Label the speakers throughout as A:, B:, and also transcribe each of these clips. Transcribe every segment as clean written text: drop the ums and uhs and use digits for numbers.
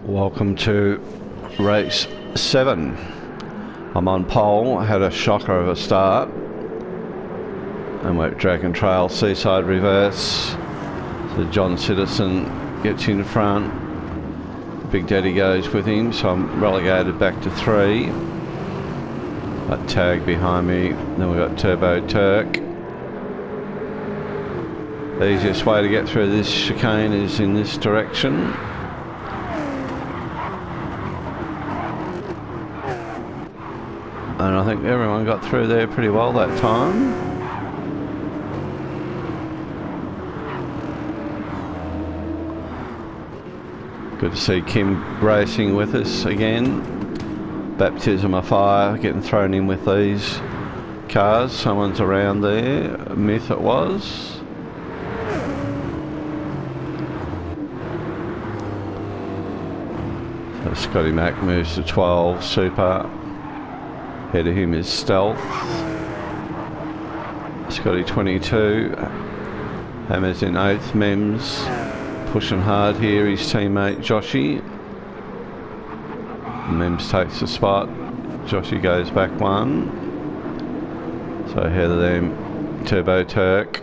A: Welcome to race 7. I'm on pole, had a shocker of a start, and we're Dragon Trail Seaside reverse. So John Citizen gets in front, Big Daddy goes with him, so I'm relegated back to 3. That tag behind me, then we've got Turbo Turk. The easiest way to get through this chicane is in this direction. And I think everyone got through there pretty well that time. Good to see Kim racing with us again. Baptism of fire, getting thrown in with these cars. Someone's around there. Myth it was. So Scotty Mac moves to 12. Super. Ahead of him is Stealth. Scotty 22. Hammers in 8th. Mems pushing hard here. His teammate Joshy. Mems takes the spot. Joshy goes back 1. So ahead of them, Turbo Turk.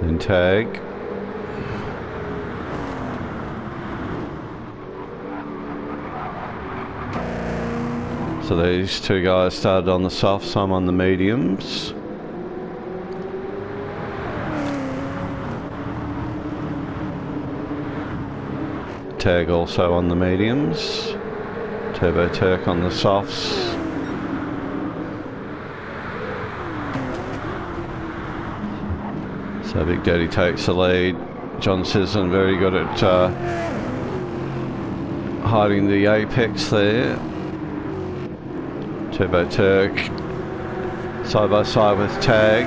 A: Then Tag. So these two guys started on the softs, I'm on the mediums. Tag also on the mediums. Turbo Turk on the softs. So Big Daddy takes the lead. John Citizen very good at hiding the apex there. Turbo Turk side by side with Tag.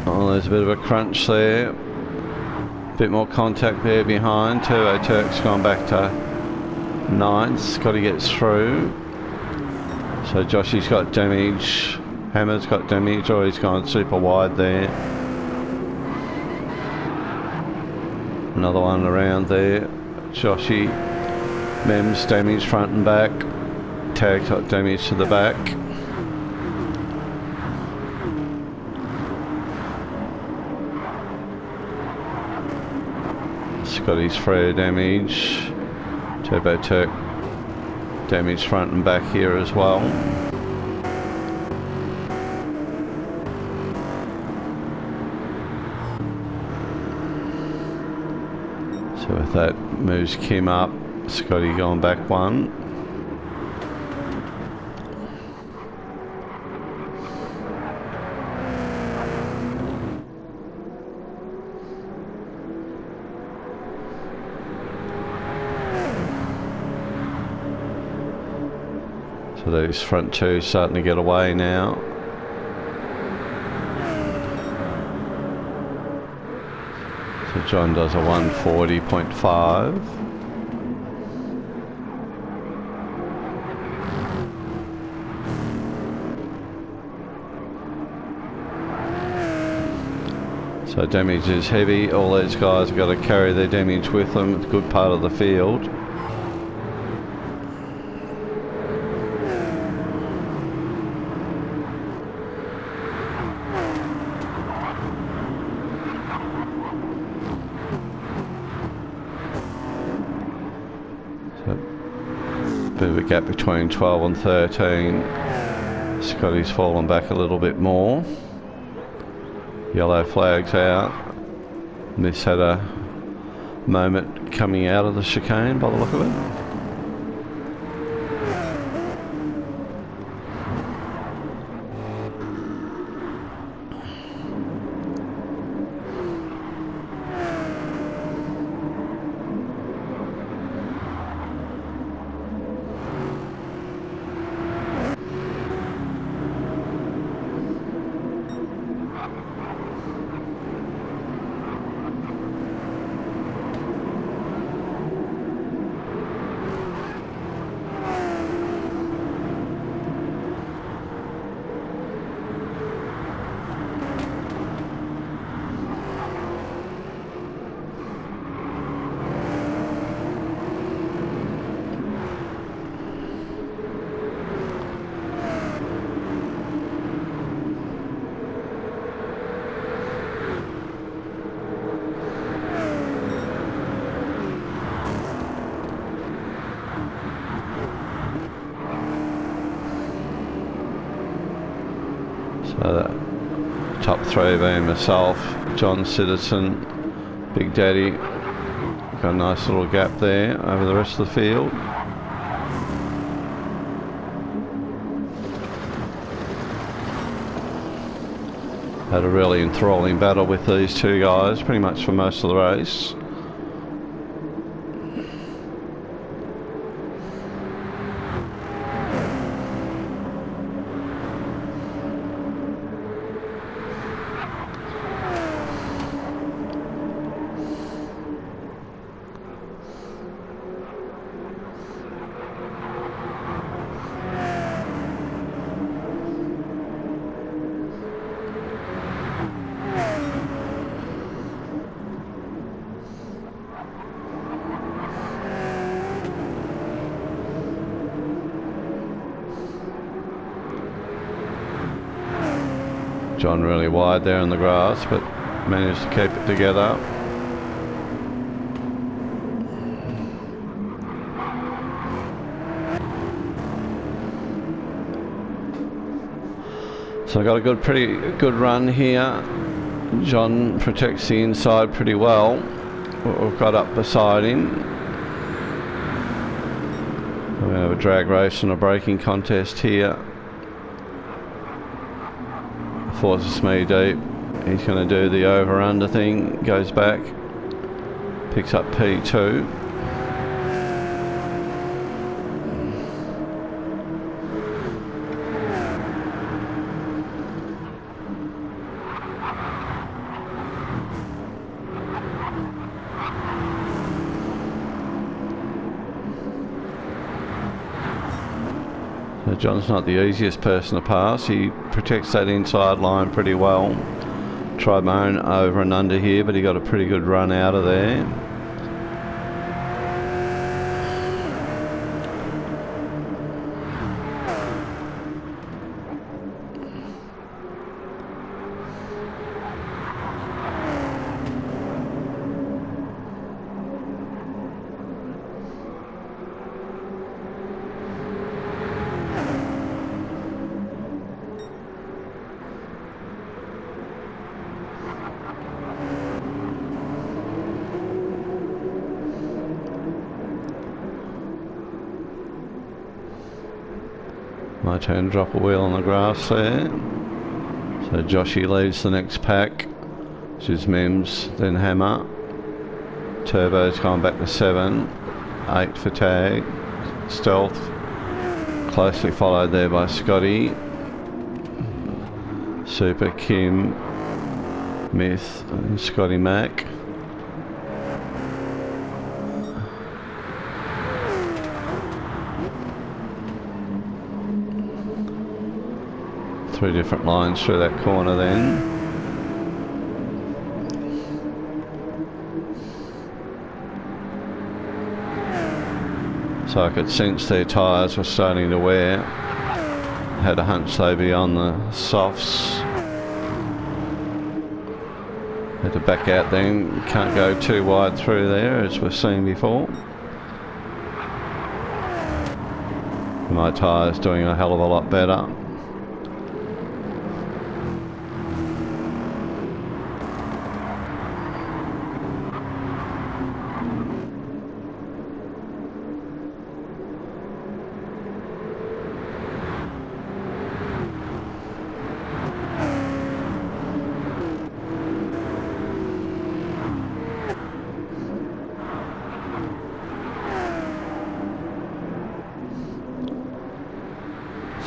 A: Oh, there's a bit of a crunch there. Bit more contact there behind. Turbo Turk's gone back to 9th. Scotty gets through. So Joshy's got damage. Hammer's got damage. Oh, he's gone super wide there. Another one around there. Joshy. Mems damage front and back. Tag's got damage to the back. Scotty's free damage. Turbo Turk damage front and back here as well. So with that moves Kim up. Scotty going back 1. So these front two starting to get away now. So John does a 140.5. So damage is heavy. All these guys have got to carry their damage with them. It's a good part of the field. Bit of a gap between 12 and 13. Scotty's fallen back a little bit more. Yellow flag's out. This had a moment coming out of the chicane by the look of it. Top three being myself, John Citizen, Big Daddy. Got a nice little gap there over the rest of the field. Had a really enthralling battle with these two guys pretty much for most of the race. John really wide there in the grass, but managed to keep it together. So I got a pretty good run here. John protects the inside pretty well. We've got up beside him. We're going to have a drag race and a braking contest here. Forces me deep. He's going to do the over-under thing, goes back, picks up P2. So John's not the easiest person to pass. He protects that inside line pretty well. Tried my own over and under here, but he got a pretty good run out of there. My turn to drop a wheel on the grass there. So Joshy leads the next pack, which is Mims, then Hammer. Turbo's gone back to 7, 8 for Tag, Stealth, closely followed there by Scotty, Super, Kim, Myth and Scotty Mac. Three different lines through that corner then. So I could sense their tyres were starting to wear. Had a hunch they'd be on the softs. Had to back out then. Can't go too wide through there as we've seen before. My tyre's doing a hell of a lot better.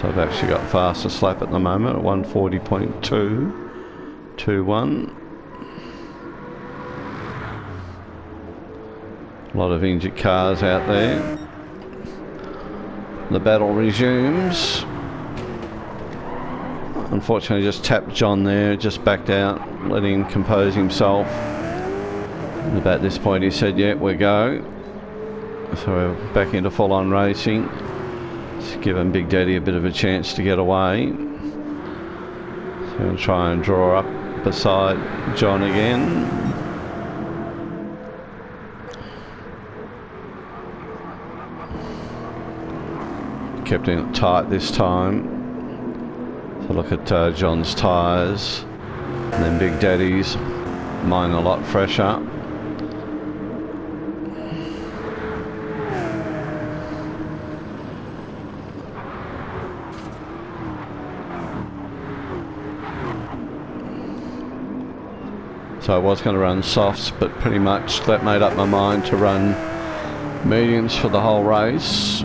A: So I've actually got fastest lap at the moment at 140.221. A lot of injured cars out there. The battle resumes. Unfortunately just tapped John there, just backed out, letting him compose himself. And about this point he said, yeah, we go. So we're back into full-on racing. Just giving Big Daddy a bit of a chance to get away. So I'm going to try and draw up beside John again. Kept it tight this time. So look at John's tyres. And then Big Daddy's, mine a lot fresher. So I was going to run softs, but pretty much that made up my mind to run mediums for the whole race.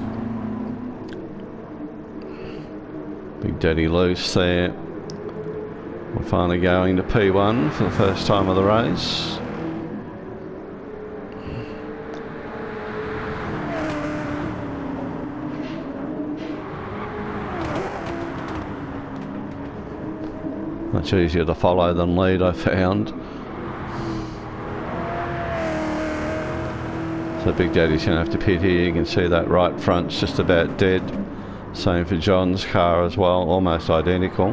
A: Big Daddy loose there. We're finally going to P1 for the first time of the race. Much easier to follow than lead, I found. So Big Daddy's going to have to pit here. You can see that right front's just about dead. Same for John's car as well, almost identical.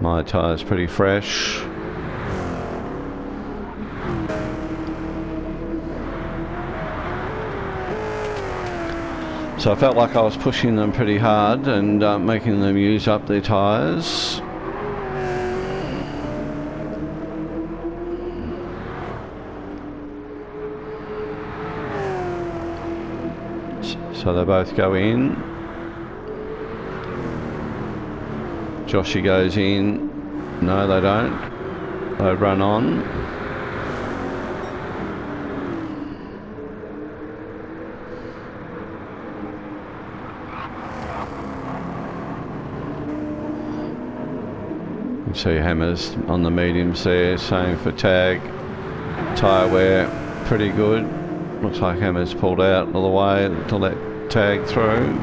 A: My tyre's pretty fresh. So I felt like I was pushing them pretty hard and making them use up their tyres. So they both go in. Joshy goes in. No, they don't. They run on. You can see Hammers on the mediums there. Same for tag. Tyre wear pretty good. Looks like Hammers pulled out of the way to let tag through.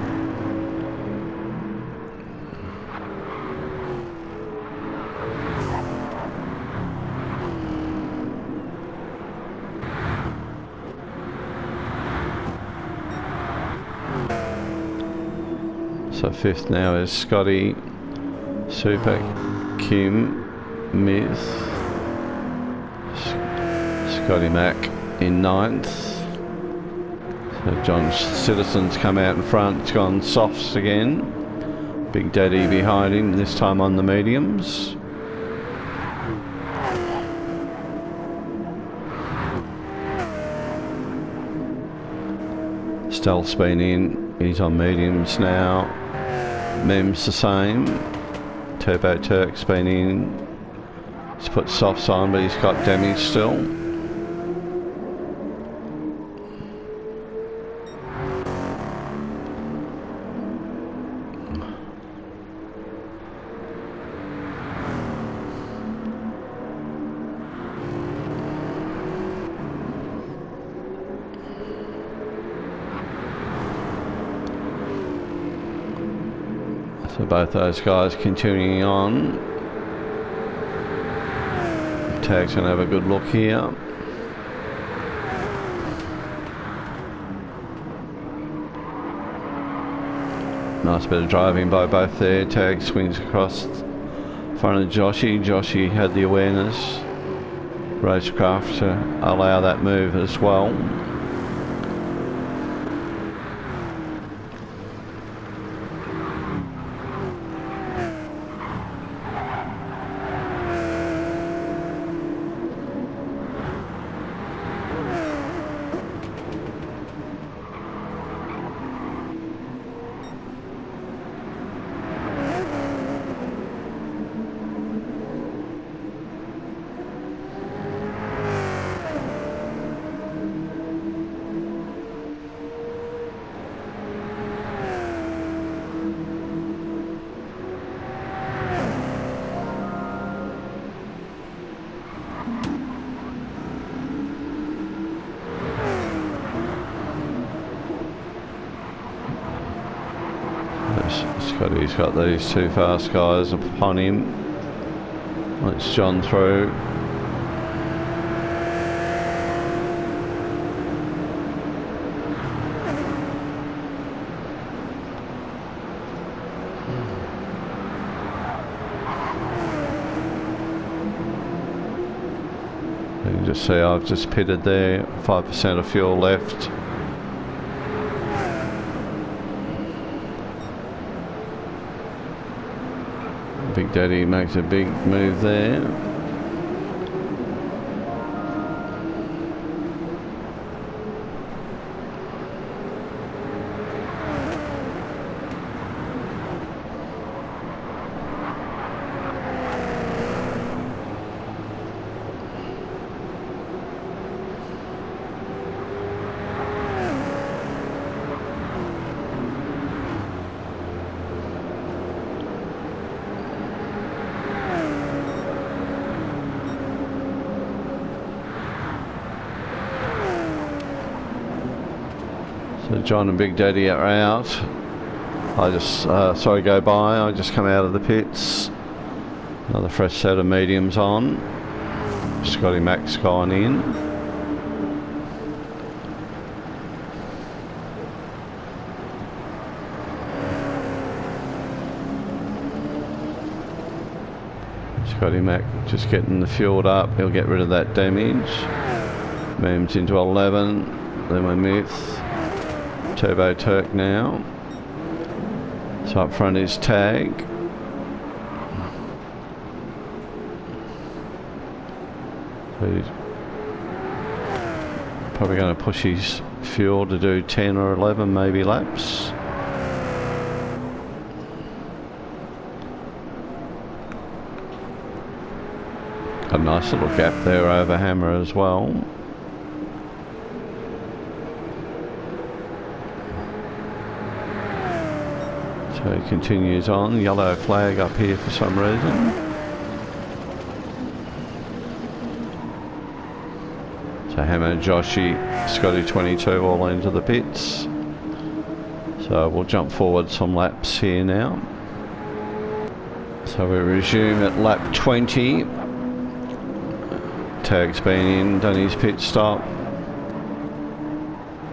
A: So fifth now is Scotty, Super, Kim, Myth, Scotty Mac in ninth. So John Citizen's come out in front, it's gone softs again. Big Daddy behind him, this time on the mediums. Stealth's been in, he's on mediums now. Mem's the same. Turbo Turk's been in. He's put softs on, but he's got damage still. So both those guys continuing on. Tag's going to have a good look here. Nice bit of driving by both there. Tag swings across front of Joshy. Joshy had the awareness, racecraft, to allow that move as well. Scotty's got these two fast guys upon him. Let's John through. You can just see I've just pitted there, 5% of fuel left. Big Daddy makes a big move there. So John and Big Daddy are out. I just go by. I just come out of the pits. Another fresh set of mediums on. Scotty Mac's gone in. Scotty Mac just getting the fuel up. He'll get rid of that damage. Moves into 11. Then we're Myth. Turbo Turk now. So up front is Tag. So he's probably going to push his fuel to do 10 or 11 maybe laps. A nice little gap there over Hammer as well. So he continues on. Yellow flag up here for some reason. So Hammer, Joshy, Scotty 22 all into the pits. So we'll jump forward some laps here now. So we resume at lap 20. Tag's been in, done his pit stop.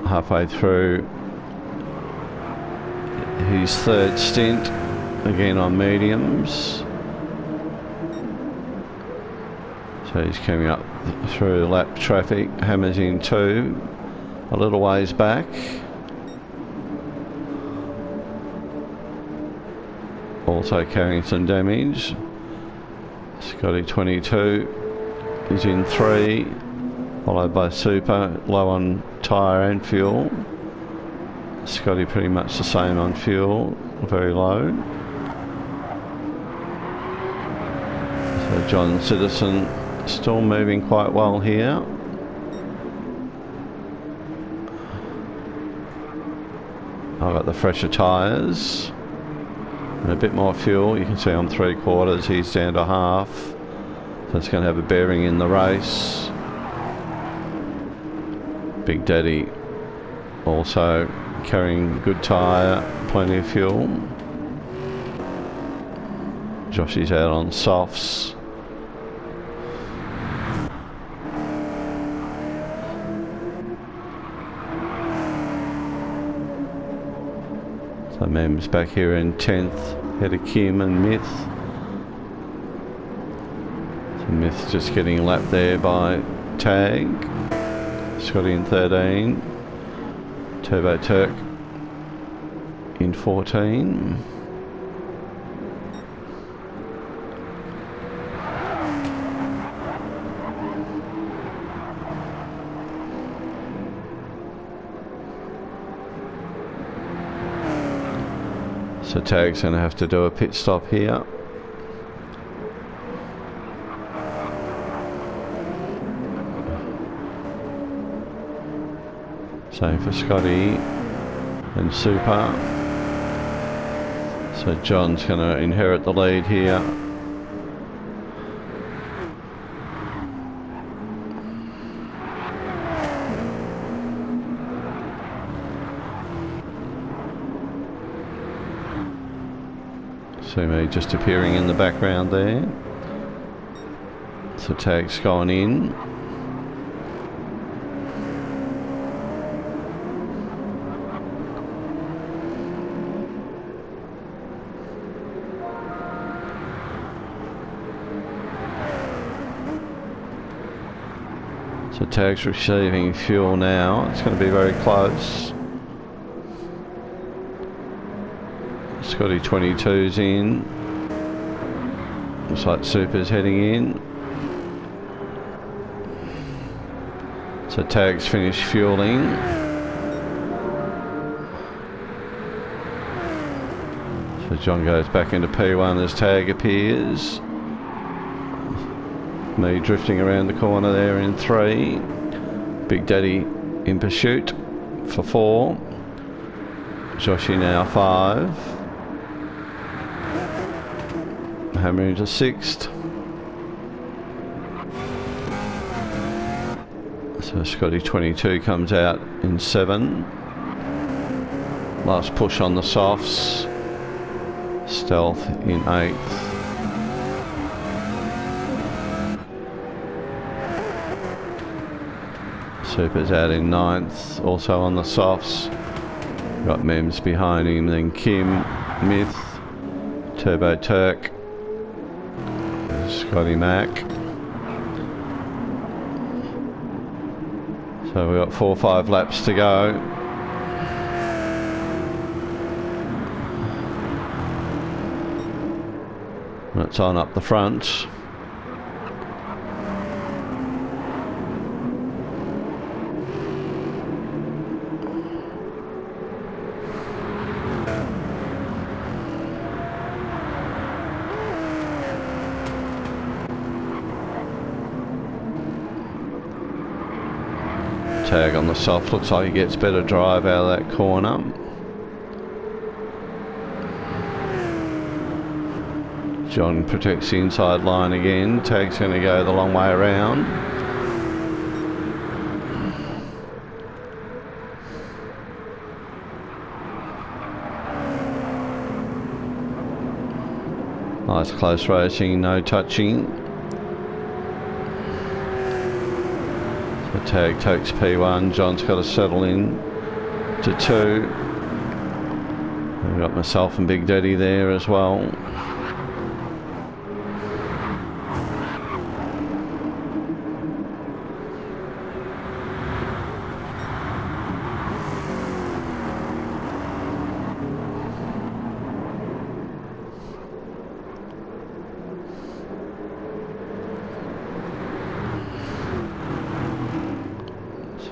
A: Halfway through his third stint, again on mediums. So he's coming up through lap traffic. Hammer's in 2, a little ways back. Also carrying some damage. Scotty 22 is in 3, followed by Super, low on tyre and fuel. Scotty pretty much the same on fuel, very low. So John Citizen still moving quite well here. I've got the fresher tyres and a bit more fuel. You can see I'm 3/4, he's down to half. So it's going to have a bearing in the race. Big Daddy also carrying good tyre, plenty of fuel. Joshy's out on softs. So Mem's back here in 10th, ahead of Kim and Myth. So Myth's just getting lapped there by Tag. Scotty in 13. Turbo Turk in 14. So Tag's going to have to do a pit stop here. Same for Scotty and Super. So John's going to inherit the lead here. See me just appearing in the background there. So Tag's gone in. So Tag's receiving fuel now. It's going to be very close. Scotty 22's in. Looks like Super's heading in. So Tag's finished fueling. So John goes back into P1 as Tag appears. Me drifting around the corner there in 3. Big Daddy in pursuit for 4. Joshy now 5. Hammer into 6th. So Scotty 22 comes out in 7. Last push on the softs. Stealth in 8th. Super's out in 9th, also on the softs. Got Mems behind him, then Kim, Myth, Turbo Turk, Scotty Mac. So we've got 4 or 5 laps to go. It's on up the front. Tag on the soft, looks like he gets better drive out of that corner. John protects the inside line again. Tag's going to go the long way around. Nice close racing, no touching. Tag takes P1, John's got to settle in to 2. I've got myself and Big Daddy there as well.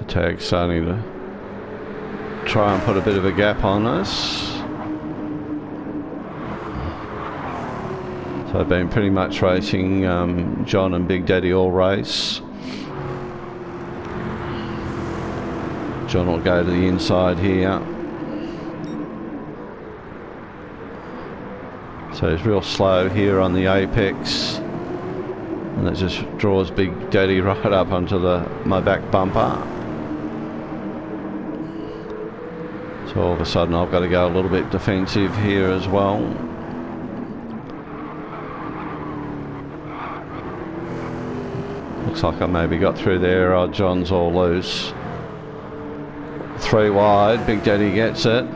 A: Tag starting to try and put a bit of a gap on us. So I've been pretty much racing John and Big Daddy all race. John will go to the inside here. So he's real slow here on the apex. And that just draws Big Daddy right up onto my back bumper. So all of a sudden I've got to go a little bit defensive here as well. Looks like I maybe got through there. Oh, John's all loose. 3 wide, Big Daddy gets it.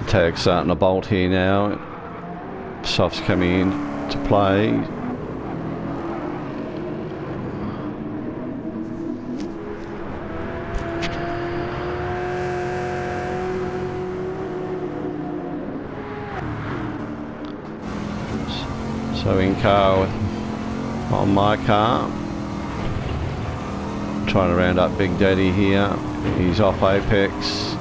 A: Tag starting to bolt here now. Softs coming in to play. So in car on my car. Trying to round up Big Daddy here. He's off apex.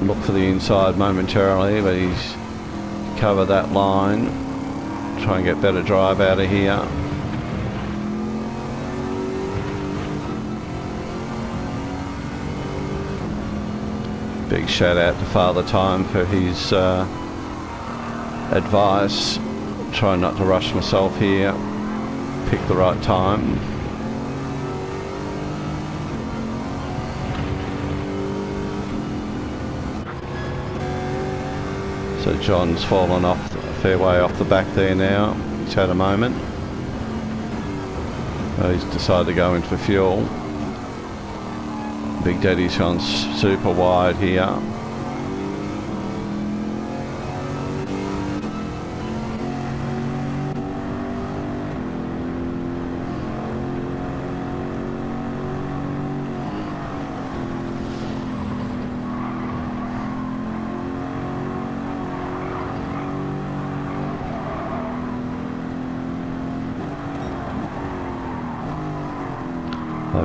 A: Look for the inside momentarily, but he's covered that line. Try and get better drive out of here. Big shout out to Father Time for his advice. Try not to rush myself here. Pick the right time. So John's fallen off a fair way off the back there now. He's had a moment. He's decided to go in for fuel. Big Daddy's gone super wide here.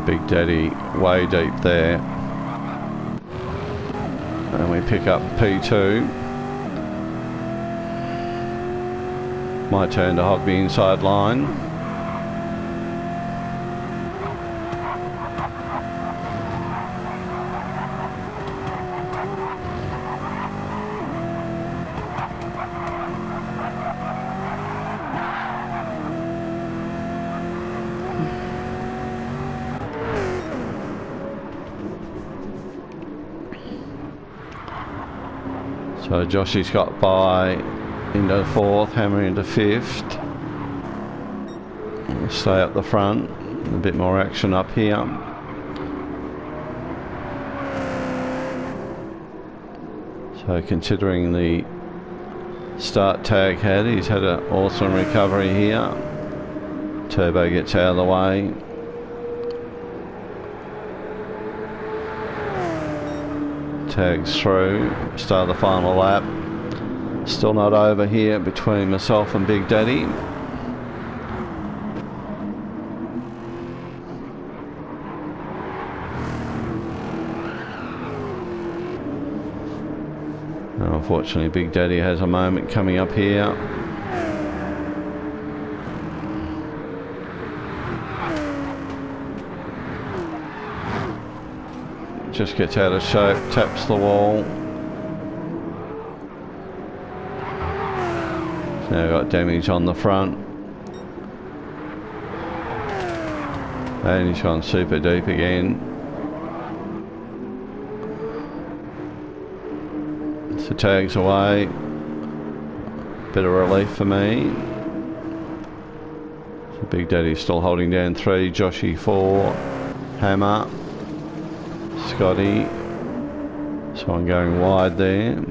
A: Big Daddy way deep there, and we pick up P2. My turn to hog the inside line. So Joshy's got by into fourth, Hammer into fifth. We'll stay up the front. A bit more action up here. So considering the start Tag had, he's had an awesome recovery here. Turbo gets out of the way. Tags through, start the final lap. Still not over here between myself and Big Daddy. And unfortunately Big Daddy has a moment coming up here. Just gets out of shape, taps the wall. Now got damage on the front. And he's gone super deep again. So Tags away. Bit of relief for me. So Big Daddy's still holding down 3, Joshy 4, Hammer, Scotty, so I'm going wide there.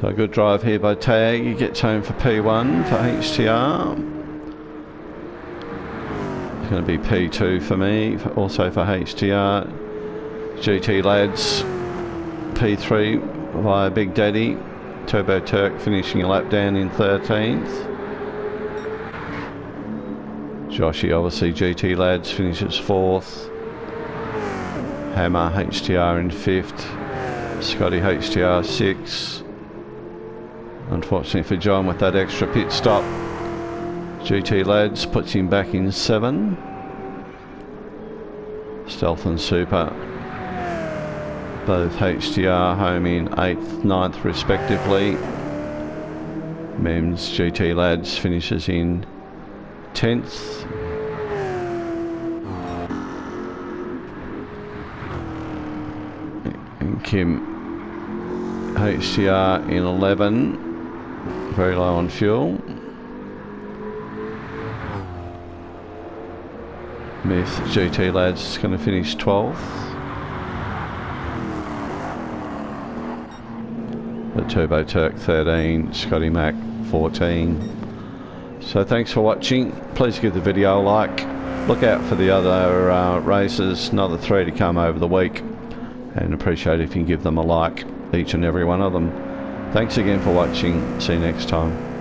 A: So a good drive here by Tag. He gets home for P1 for HTR. It's going to be P2 for me, also for HTR. GT Lads, P3 via Big Daddy. Turbo Turk finishing a lap down in 13th. Joshy, obviously GT Lads, finishes 4th. Hammer, HTR in 5th. Scotty, HTR 6th. Unfortunately for John with that extra pit stop, GT Lads puts him back in 7. Stealth and Super, both HTR home in 8th, 9th respectively. Mems GT Lads finishes in 10th. And Kim HTR in 11. Very low on fuel. Myth GT Lads is going to finish 12th. The Turbo Turk 13, Scotty Mac 14. So thanks for watching. Please give the video a like. Look out for the other races, another 3 to come over the week, and appreciate if you can give them a like, each and every one of them. Thanks again for watching. See you next time.